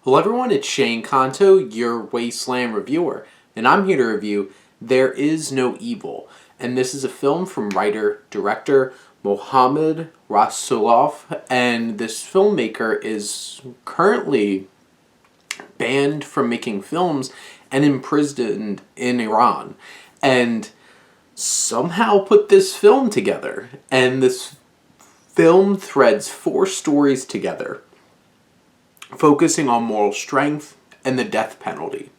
Hello everyone, it's Shane Kanto, your Wasteland reviewer, and I'm here to review There Is No Evil. And this is a film from writer-director Mohammad Rasoulof, and this filmmaker is currently banned from making films and imprisoned in Iran. And somehow put this film together. And this film threads 4 stories together, focusing on moral strength and the death penalty.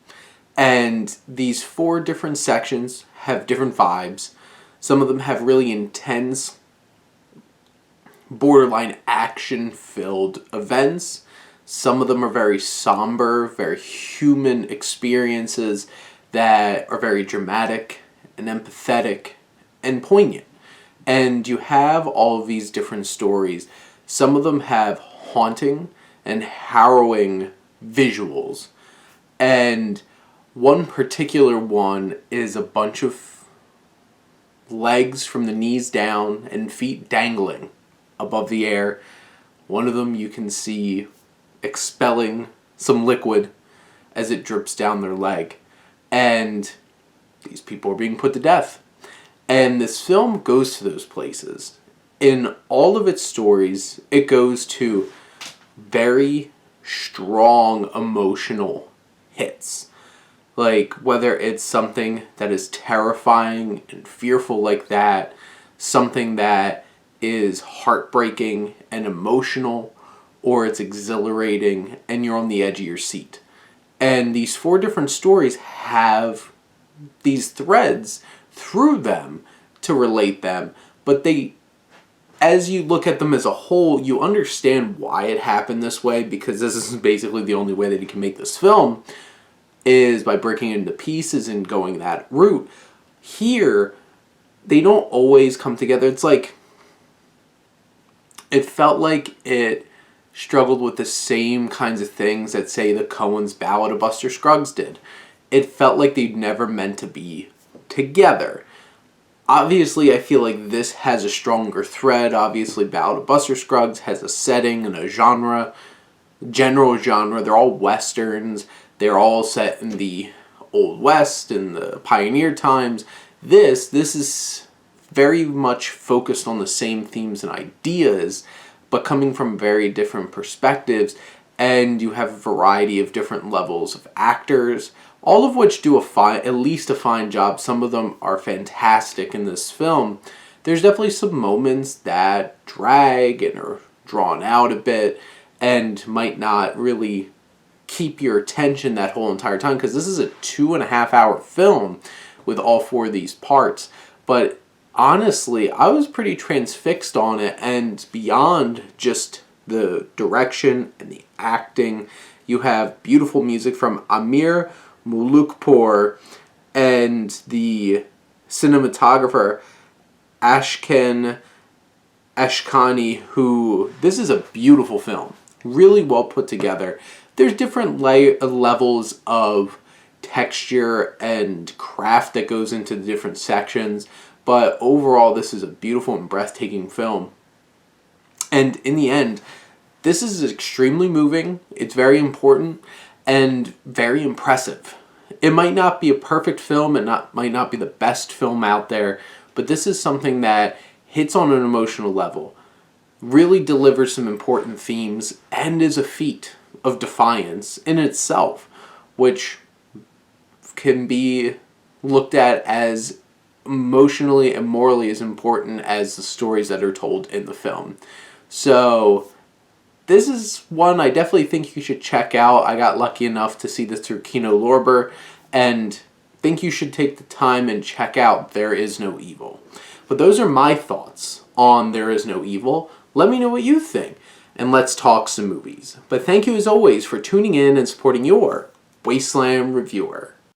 And these 4 different sections have different vibes. Some of them have really intense, borderline action-filled events. Some of them are very somber, very human experiences that are very dramatic and empathetic and poignant. And you have all of these different stories. Some of them have haunting and harrowing visuals. And one particular one is a bunch of legs from the knees down and feet dangling above the air. One of them you can see expelling some liquid as it drips down their leg. And these people are being put to death. And this film goes to those places. In all of its stories, it goes to very strong emotional hits. Like, whether it's something that is terrifying and fearful like that, something that is heartbreaking and emotional, or it's exhilarating and you're on the edge of your seat. And these 4 different stories have these threads through them to relate them, but they, as you look at them as a whole, you understand why it happened this way, because this is basically the only way that you can make this film, is by breaking it into pieces and going that route. Here, they don't always come together. It's like, it felt like it struggled with the same kinds of things that, say, the Coen's Ballad of Buster Scruggs did. It felt like they'd never meant to be together. Obviously, I feel like this has a stronger thread. Obviously, Ballad of Buster Scruggs has a setting and a general genre. They're all westerns. They're all set in the Old West and the pioneer times. This is very much focused on the same themes and ideas, but coming from very different perspectives. And you have a variety of different levels of actors, all of which do at least a fine job. Some of them are fantastic in this film. There's definitely some moments that drag and are drawn out a bit and might not really keep your attention that whole entire time, because this is a 2.5-hour film with all 4 of these parts. But honestly, I was pretty transfixed on it, and beyond just the direction and the acting, you have beautiful music from Amir Mulukpour and the cinematographer Ashken Ashkani, who, this is a beautiful film, really well put together. There's different levels of texture and craft that goes into the different sections, but overall this is a beautiful and breathtaking film. And in the end, this is extremely moving, it's very important, and very impressive. It might not be a perfect film, it might not be the best film out there, but this is something that hits on an emotional level, really delivers some important themes, and is a feat of defiance in itself, which can be looked at as emotionally and morally as important as the stories that are told in the film. So this is one I definitely think you should check out. I got lucky enough to see this through Kino Lorber, and think you should take the time and check out There Is No Evil. But those are my thoughts on There Is No Evil. Let me know what you think, and let's talk some movies. But thank you as always for tuning in and supporting your Wasteland reviewer.